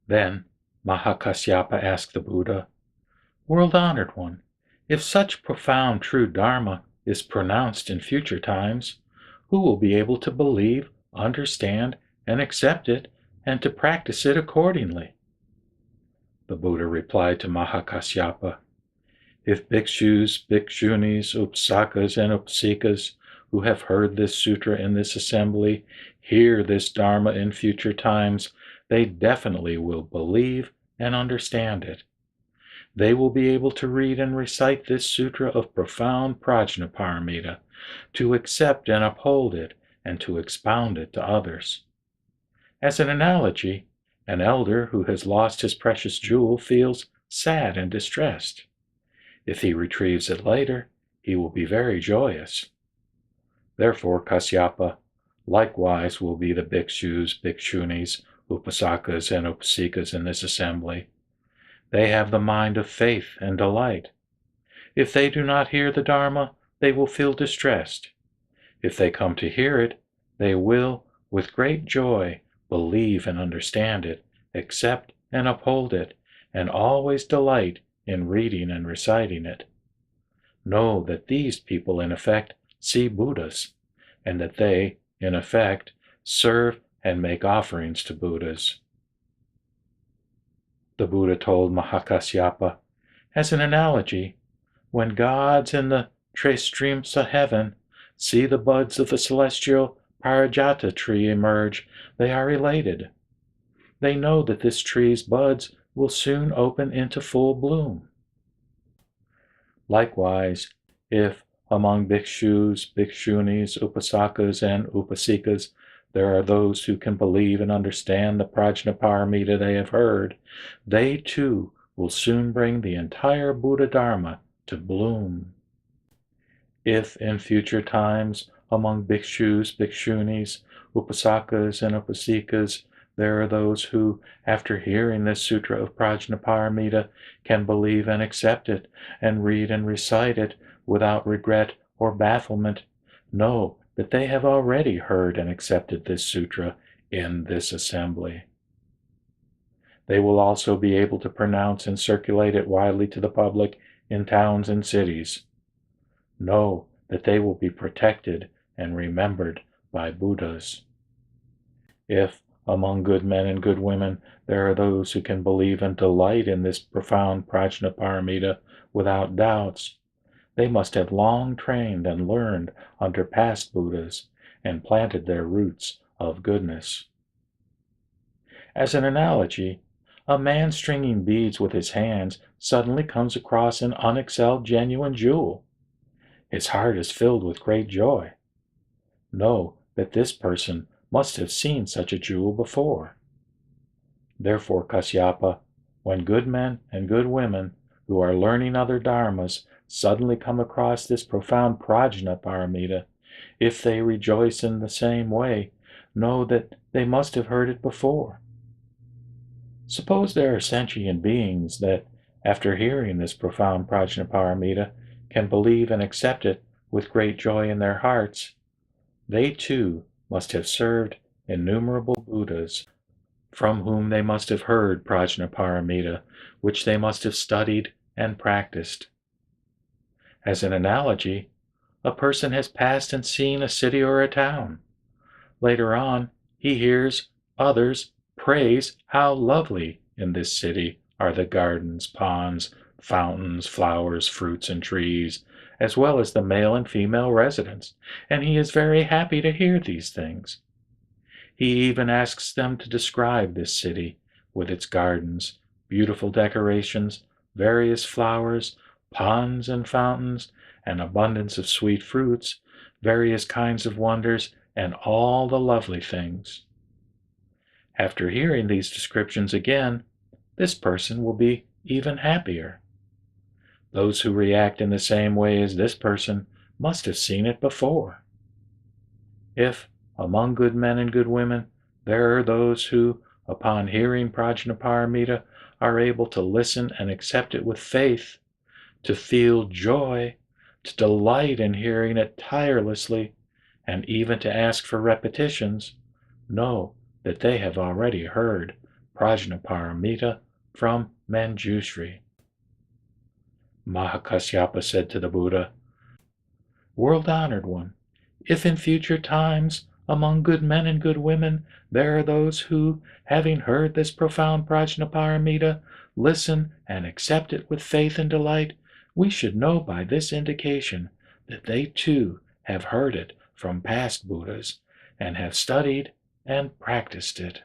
Then Mahakasyapa asked the Buddha, "World-honored one, if such profound true Dharma is pronounced in future times, who will be able to believe, understand, and accept it, and to practice it accordingly?" The Buddha replied to Mahakasyapa, "If bhikshus, bhikshunis, upasakas, and upasikas who have heard this sutra in this assembly hear this Dharma in future times, they definitely will believe and understand it. They will be able to read and recite this sutra of profound Prajnaparamita, to accept and uphold it, and to expound it to others. As an analogy, an elder who has lost his precious jewel feels sad and distressed. If he retrieves it later, he will be very joyous. Therefore, Kasyapa, likewise will be the bhikshus, bhikshunis, upasakas, and upasikas in this assembly. They have the mind of faith and delight. If they do not hear the Dharma, they will feel distressed. If they come to hear it, they will, with great joy, believe and understand it, accept and uphold it, and always delight in reading and reciting it. Know that these people, in effect, see Buddhas, and that they, in effect, serve and make offerings to Buddhas." The Buddha told Mahakasyapa, as an analogy, when gods in the Tristrimsa heaven see the buds of the celestial Parijata tree emerge, they are elated. They know that this tree's buds will soon open into full bloom. Likewise, if among bhikshus, bhikshunis, upasakas, and upasikas there are those who can believe and understand the Prajnaparamita they have heard, they too will soon bring the entire Buddha Dharma to bloom. If in future times among bhikshus, bhikshunis, upasakas, and upasikas there are those who, after hearing this Sutra of Prajnaparamita, can believe and accept it, and read and recite it without regret or bafflement, know that they have already heard and accepted this sutra in this assembly. They will also be able to pronounce and circulate it widely to the public in towns and cities. Know that they will be protected and remembered by Buddhas. If among good men and good women there are those who can believe and delight in this profound Prajnaparamita without doubts, they must have long trained and learned under past Buddhas and planted their roots of goodness. As an analogy, a man stringing beads with his hands suddenly comes across an unexcelled genuine jewel. His heart is filled with great joy. Know that this person must have seen such a jewel before. Therefore, Kasyapa, when good men and good women who are learning other dharmas suddenly come across this profound Prajnaparamita, if they rejoice in the same way, know that they must have heard it before. Suppose there are sentient beings that, after hearing this profound Prajnaparamita, can believe and accept it with great joy in their hearts. They too must have served innumerable Buddhas, from whom they must have heard Prajnaparamita, which they must have studied and practiced. As an analogy, a person has passed and seen a city or a town. Later on, he hears others praise how lovely in this city are the gardens, ponds, fountains, flowers, fruits, and trees, as well as the male and female residents, and he is very happy to hear these things. He even asks them to describe this city with its gardens, beautiful decorations, various flowers, ponds and fountains, an abundance of sweet fruits, various kinds of wonders, and all the lovely things. After hearing these descriptions again, this person will be even happier. Those who react in the same way as this person must have seen it before. If, among good men and good women, there are those who, upon hearing Prajnaparamita, are able to listen and accept it with faith, to feel joy, to delight in hearing it tirelessly, and even to ask for repetitions, know that they have already heard Mahaprajnaparamita from Manjusri. Mahakasyapa said to the Buddha, "World-honored one, if in future times among good men and good women there are those who, having heard this profound Prajnaparamita, listen and accept it with faith and delight, we should know by this indication that they too have heard it from past Buddhas and have studied and practiced it."